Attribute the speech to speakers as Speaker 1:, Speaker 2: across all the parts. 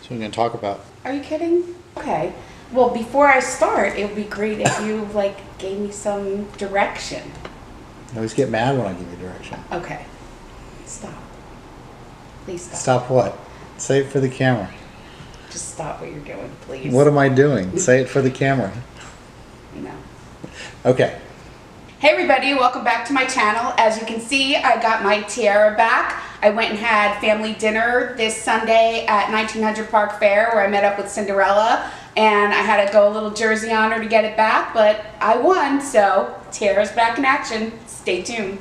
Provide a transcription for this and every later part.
Speaker 1: So we're going to talk about.
Speaker 2: Are you kidding? Okay. Well, before I start, it would be great if you gave me some direction.
Speaker 1: I always get mad when I give you direction.
Speaker 2: Okay. Stop. Please stop.
Speaker 1: Stop what? Say it for the camera.
Speaker 2: Just stop what you're doing, please.
Speaker 1: What am I doing? Say it for the camera.
Speaker 2: You know.
Speaker 1: Okay.
Speaker 2: Hey everybody, welcome back to my channel. As you can see, I got my tiara back. I went and had family dinner this Sunday at 1900 Park Fair where I met up with Cinderella, and I had to go a little jersey on her to get it back, but I won, so tiara's back in action. Stay tuned.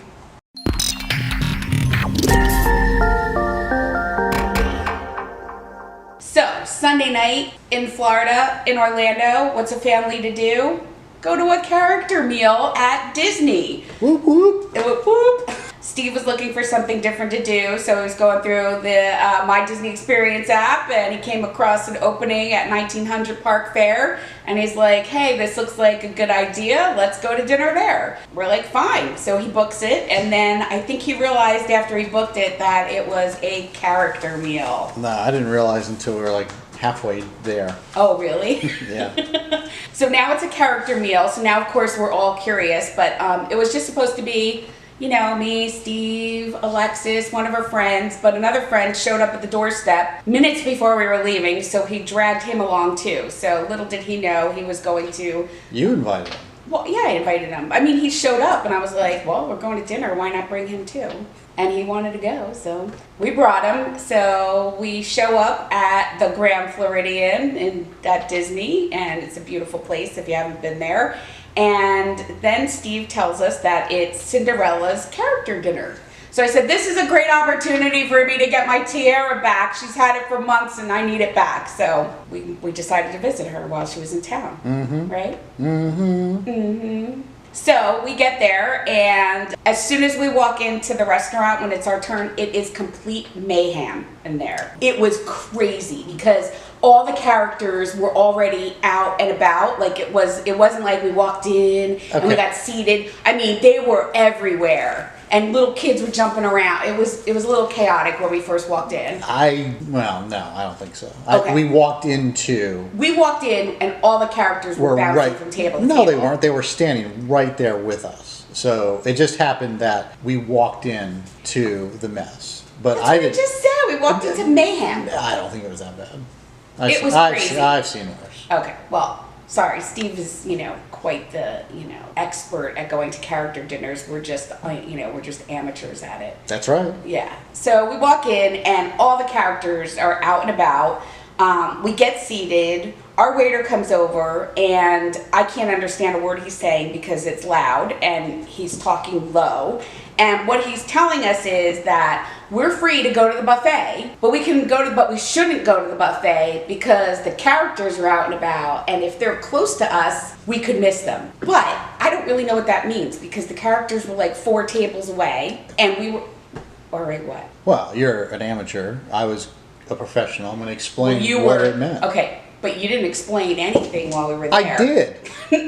Speaker 2: So, Sunday night in Florida, in Orlando, what's a family to do? Go to a character meal at Disney.
Speaker 1: Whoop whoop.
Speaker 2: Whoop whoop. Steve was looking for something different to do, so he was going through the My Disney Experience app, and he came across an opening at 1900 Park Fair, and he's like, hey, this looks like a good idea, let's go to dinner there. We're like, fine. So he books it, and then I think he realized after he booked it that it was a character meal.
Speaker 1: No, I didn't realize until we were like halfway there.
Speaker 2: Oh, really?
Speaker 1: Yeah.
Speaker 2: So now it's a character meal, so now of course we're all curious, but it was just supposed to be, you know, me, Steve, Alexis, one of her friends, but another friend showed up at the doorstep minutes before we were leaving, so he dragged him along too. So little did he know he was going to...
Speaker 1: You invited him.
Speaker 2: Well, yeah, I invited him. I mean, he showed up and I was like, well, we're going to dinner, why not bring him too? And he wanted to go, so we brought him. So we show up at the Grand Floridian at Disney, and it's a beautiful place if you haven't been there. And then Steve tells us that it's Cinderella's character dinner. So I said, this is a great opportunity for me to get my tiara back. She's had it for months and I need it back. So we decided to visit her while she was in town, right? So we get there, and as soon as we walk into the restaurant, when it's our turn, it is complete mayhem in there. It was crazy because all the characters were already out and about. Like it wasn't like we walked in and we got seated. I mean, they were everywhere. And little kids were jumping around. It was a little chaotic when we first walked in.
Speaker 1: Well, no, I don't think so.
Speaker 2: Okay.
Speaker 1: We walked in
Speaker 2: and all the characters were bouncing from table to table.
Speaker 1: No, they weren't. They were standing right there with us. So it just happened that we walked in to the mess. But
Speaker 2: That's what I just said. We walked into mayhem.
Speaker 1: I don't think it was that bad.
Speaker 2: It was crazy.
Speaker 1: I've seen worse.
Speaker 2: Okay, well, sorry. Steve is, quite the, expert at going to character dinners. We're just, we're just amateurs at it.
Speaker 1: That's right.
Speaker 2: Yeah. So we walk in and all the characters are out and about. We get seated. Our waiter comes over and I can't understand a word he's saying because it's loud and he's talking low. And what he's telling us is that we're free to go to the buffet, but we shouldn't go to the buffet because the characters are out and about, and if they're close to us, we could miss them. But I don't really know what that means because the characters were like 4 tables away, and we were, all right, what?
Speaker 1: Well, you're an amateur. I was a professional. I'm going to explain it meant.
Speaker 2: Okay. But you didn't explain anything while we were there.
Speaker 1: I did.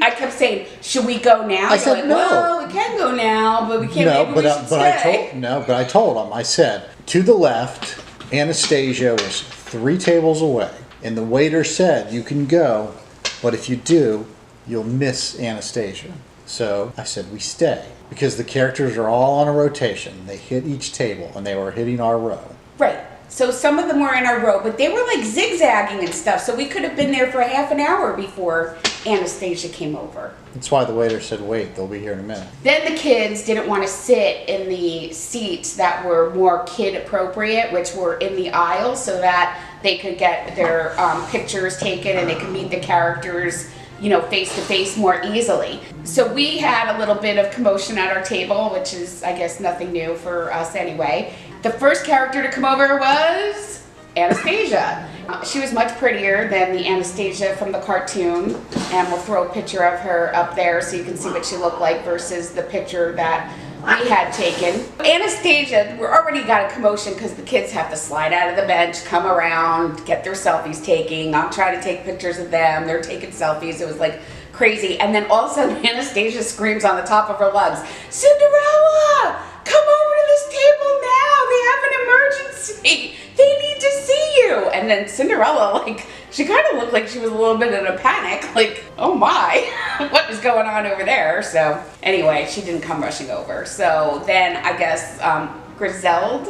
Speaker 2: I kept saying, "Should we go now?"
Speaker 1: I said no.
Speaker 2: Well, we can go now, but we can't.
Speaker 1: No,
Speaker 2: maybe we should stay.
Speaker 1: I told him. I said to the left, Anastasia was 3 tables away, and the waiter said you can go, but if you do, you'll miss Anastasia. So I said we stay because the characters are all on a rotation. They hit each table, and they were hitting our row.
Speaker 2: Right. So some of them were in our row, but they were like zigzagging and stuff, so we could have been there for half an hour before Anastasia came over.
Speaker 1: That's why the waiter said, wait, they'll be here in a minute.
Speaker 2: Then the kids didn't want to sit in the seats that were more kid appropriate, which were in the aisle, so that they could get their pictures taken and they could meet the characters, face to face more easily. So we had a little bit of commotion at our table, which is, I guess, nothing new for us anyway. The first character to come over was Anastasia. She was much prettier than the Anastasia from the cartoon, and we'll throw a picture of her up there so you can see what she looked like versus the picture that we had taken. Anastasia, we already got a commotion because the kids have to slide out of the bench, come around, get their selfies taken. I'm trying to take pictures of them. They're taking selfies. It was like crazy. And then all of a sudden Anastasia screams on the top of her lungs, "Cinderella! Come over to this table now! They have an emergency! They need to see you!" too. And then Cinderella, like, she kind of looked like she was a little bit in a panic, like, oh my, what is going on over there? So anyway, she didn't come rushing over. So then I guess Drizella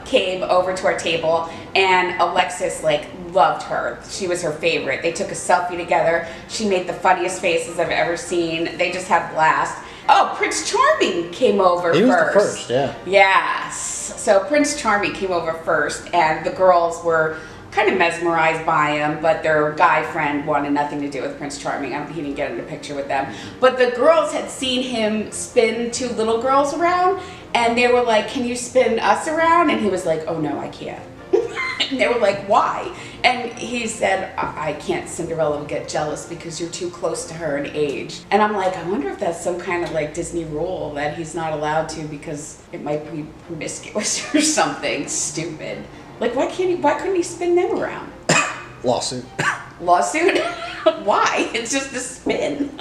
Speaker 2: came over to our table, and Alexis like loved her. She was her favorite. They took a selfie together. She made the funniest faces I've ever seen. They just had a blast. Oh, Prince Charming came over first.
Speaker 1: He was the first, yeah.
Speaker 2: Yes. So Prince Charming came over first, and the girls were kind of mesmerized by him, but their guy friend wanted nothing to do with Prince Charming. He didn't get in a picture with them. But the girls had seen him spin 2 little girls around, and they were like, can you spin us around? And he was like, oh no, I can't. And they were like, why? And he said, I can't. Cinderella will get jealous because you're too close to her in age. And I'm like, I wonder if that's some kind of like Disney rule that he's not allowed to because it might be promiscuous or something stupid. Like, why couldn't he spin them around?
Speaker 1: Lawsuit.
Speaker 2: Lawsuit? Why? It's just a spin.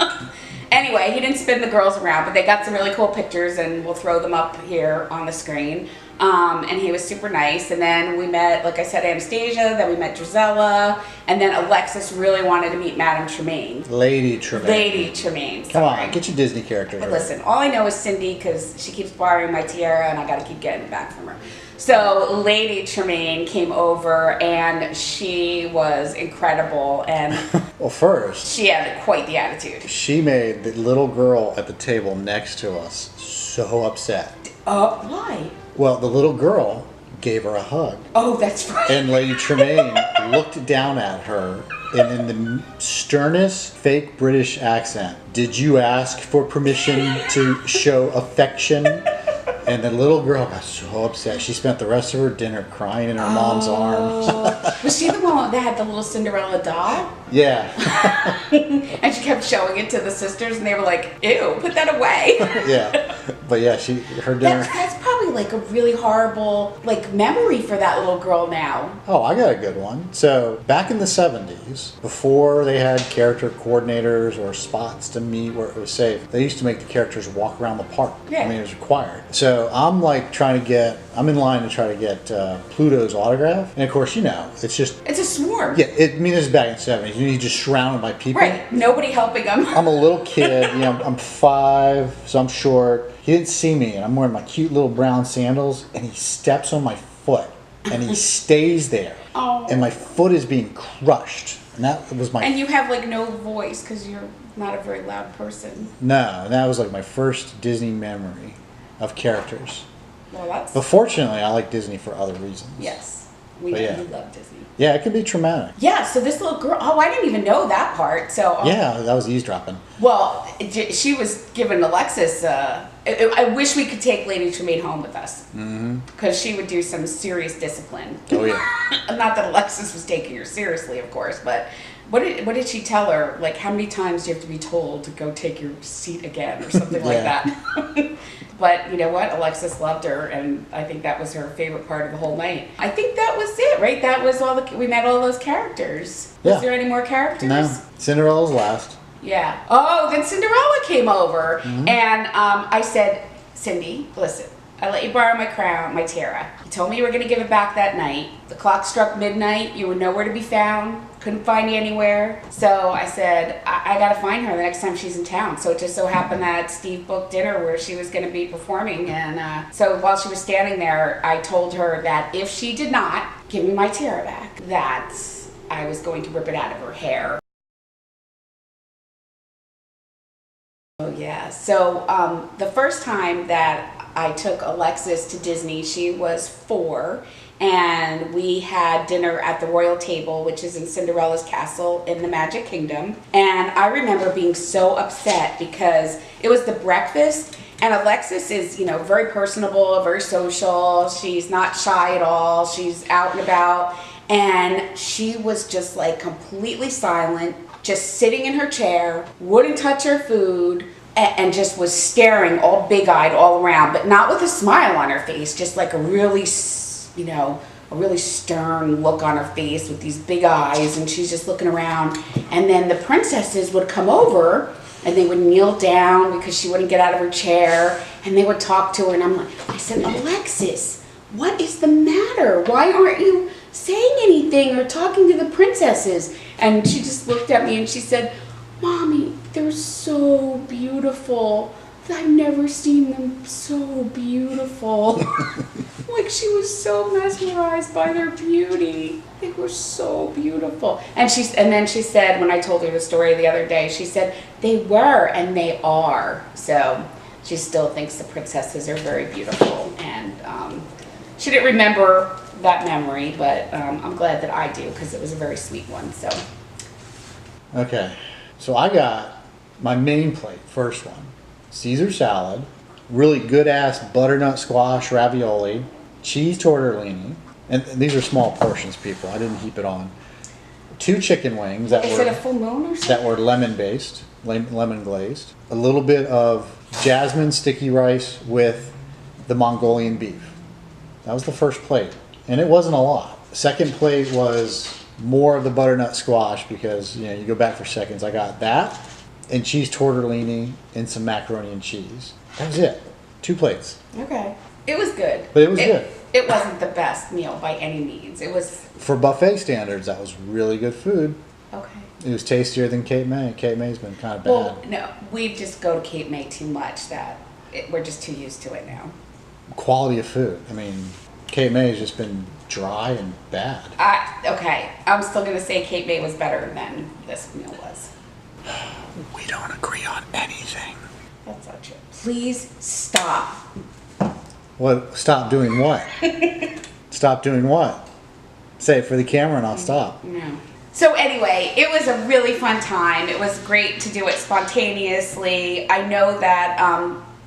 Speaker 2: Anyway, he didn't spin the girls around, but they got some really cool pictures, and we'll throw them up here on the screen. And he was super nice. And then we met, like I said, Anastasia, then we met Drizella, and then Alexis really wanted to meet Madame Tremaine.
Speaker 1: Lady Tremaine.
Speaker 2: Lady Tremaine.
Speaker 1: Come on, get your Disney characters.
Speaker 2: But listen, all I know is Cindy, because she keeps borrowing my tiara, and I got to keep getting it back from her. So Lady Tremaine came over, and she was incredible, and
Speaker 1: well, first,
Speaker 2: she had quite the attitude.
Speaker 1: She made the little girl at the table next to us so upset.
Speaker 2: Why?
Speaker 1: Well, the little girl gave her a hug.
Speaker 2: Oh, that's right.
Speaker 1: And Lady Tremaine looked down at her, and in the sternest fake British accent, did you ask for permission to show affection? And the little girl got so upset. She spent the rest of her dinner crying in her mom's arms.
Speaker 2: Was she the one that had the little Cinderella doll?
Speaker 1: Yeah.
Speaker 2: And she kept showing it to the sisters, and they were like, ew, put that away.
Speaker 1: Yeah. But yeah, her dinner.
Speaker 2: That's probably like a really horrible like memory for that little girl now.
Speaker 1: Oh, I got a good one. So back in the 70s, before they had character coordinators or spots to meet where it was safe, they used to make the characters walk around the park.
Speaker 2: Yeah.
Speaker 1: I mean, it was required. So I'm in line to try to get Pluto's autograph. And of course, it's a
Speaker 2: swarm.
Speaker 1: Yeah, it's back in the 70s. You're just surrounded by people.
Speaker 2: Right, nobody helping them.
Speaker 1: I'm a little kid, I'm 5, so I'm short. He didn't see me, and I'm wearing my cute little brown sandals, and he steps on my foot, and he stays there.
Speaker 2: Oh.
Speaker 1: And my foot is being crushed. And that was my...
Speaker 2: And you have like no voice because you're not a very loud person.
Speaker 1: No, that was like my first Disney memory of characters.
Speaker 2: Well, that's...
Speaker 1: But fortunately, I like Disney for other reasons.
Speaker 2: Yes, we love Disney.
Speaker 1: Yeah, it can be traumatic.
Speaker 2: Yeah, so this little girl, I didn't even know that part. So
Speaker 1: yeah, that was eavesdropping.
Speaker 2: Well, she was giving Alexis, I wish we could take Lady Tremaine home with us. Because she would do some serious discipline.
Speaker 1: Oh, yeah.
Speaker 2: Not that Alexis was taking her seriously, of course, but what did she tell her? Like, how many times do you have to be told to go take your seat again or something like that? But you know what? Alexis loved her, and I think that was her favorite part of the whole night. I think that was it, right? That was we met all those characters.
Speaker 1: Yeah.
Speaker 2: Was there any more characters?
Speaker 1: No. Cinderella's last.
Speaker 2: Yeah. Oh, then Cinderella came over, and I said, Cindy, listen, I let you borrow my crown, my tiara. You told me you were going to give it back that night. The clock struck midnight. You were nowhere to be found. Couldn't find you anywhere. So I said, I got to find her the next time she's in town. So it just so happened that Steve booked dinner where she was going to be performing. And so while she was standing there, I told her that if she did not give me my tiara back, that I was going to rip it out of her hair. Oh yeah, so the first time that I took Alexis to Disney, she was 4, and we had dinner at the Royal Table, which is in Cinderella's castle in the Magic Kingdom. And I remember being so upset because it was the breakfast, and Alexis is, very personable, very social. She's not shy at all. She's out and about, and she was just like completely silent, just sitting in her chair, wouldn't touch her food, and just was staring all big-eyed all around, but not with a smile on her face, just like a really stern look on her face with these big eyes, and she's just looking around. And then the princesses would come over, and they would kneel down because she wouldn't get out of her chair, and they would talk to her, and I said, Alexis, what is the matter? Why aren't you saying anything or talking to the princesses? And she just looked at me and she said, Mommy, they're so beautiful. I've never seen them so beautiful. Like, she was so mesmerized by their beauty. They were so beautiful. And then she said, when I told her the story the other day, she said, they were and they are. So she still thinks the princesses are very beautiful. And she didn't remember that memory, but I'm glad that I do, because it was a very sweet one. So.
Speaker 1: Okay, so I got my main plate, first one. Caesar salad, really good ass butternut squash ravioli, cheese tortellini, and these are small portions, people. I didn't heap it on. 2 chicken wings
Speaker 2: Is it a full moon or something?
Speaker 1: that were lemon based, lemon glazed. A little bit of jasmine sticky rice with the Mongolian beef. That was the first plate, and it wasn't a lot. Second plate was more of the butternut squash because you go back for seconds. I got that. And cheese tortellini and some macaroni and cheese. That was it. 2 plates.
Speaker 2: Okay. It was good.
Speaker 1: But it was good.
Speaker 2: It wasn't the best meal by any means. It was...
Speaker 1: For buffet standards, that was really good food.
Speaker 2: Okay.
Speaker 1: It was tastier than Cape May. Cape May's been kind of bad.
Speaker 2: Well, no, we just go to Cape May too much that we're just too used to it now.
Speaker 1: Quality of food. I mean, Cape May has just been dry and bad.
Speaker 2: Okay. I'm still going to say Cape May was better than this meal was.
Speaker 1: We don't agree on anything.
Speaker 2: That's not true. Please stop.
Speaker 1: What? Stop doing what? Stop doing what? Say it for the camera and I'll stop.
Speaker 2: No. So anyway, it was a really fun time. It was great to do it spontaneously. I know that,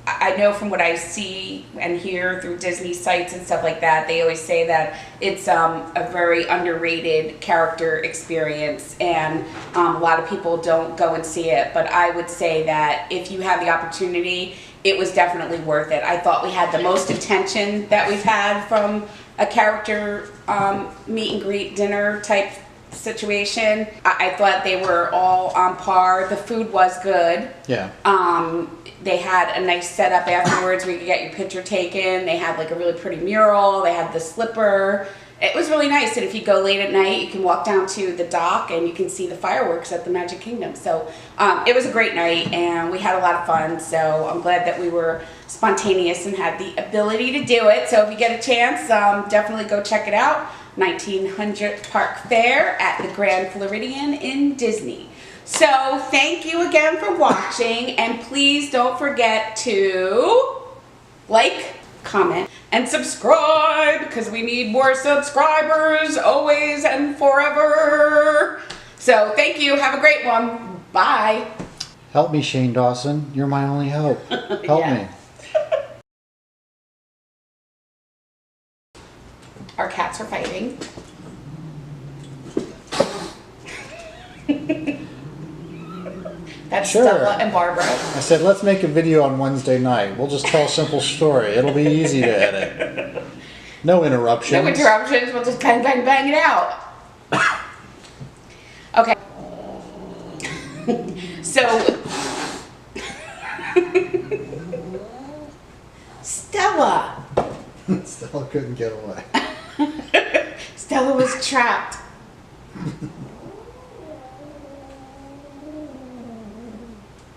Speaker 2: I know from what I see and hear through Disney sites and stuff like that, they always say that it's a very underrated character experience, and a lot of people don't go and see it. But I would say that if you have the opportunity, it was definitely worth it. I thought we had the most attention that we've had from a character meet and greet dinner type situation. I thought they were all on par. The food was good.
Speaker 1: Yeah.
Speaker 2: They had a nice setup afterwards where you could get your picture taken. They had like a really pretty mural. They had the slipper. It was really nice. And if you go late at night, you can walk down to the dock and you can see the fireworks at the Magic Kingdom. So it was a great night and we had a lot of fun. So I'm glad that we were spontaneous and had the ability to do it. So if you get a chance, definitely go check it out. 1900 Park Fair at the Grand Floridian in Disney. So thank you again for watching, and please don't forget to like, comment, and subscribe, because we need more subscribers always and forever. So thank you. Have a great one. Bye.
Speaker 1: Help me, Shane Dawson. You're my only hope. Help me.
Speaker 2: Our cats are fighting. That's
Speaker 1: Sure.
Speaker 2: Stella and Barbara.
Speaker 1: I said, let's make a video on Wednesday night. We'll just tell a simple story. It'll be easy to edit. No interruptions.
Speaker 2: No interruptions. We'll just bang, bang, bang it out. Okay. So, Stella.
Speaker 1: Stella couldn't get away.
Speaker 2: Stella was trapped.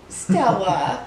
Speaker 2: Stella.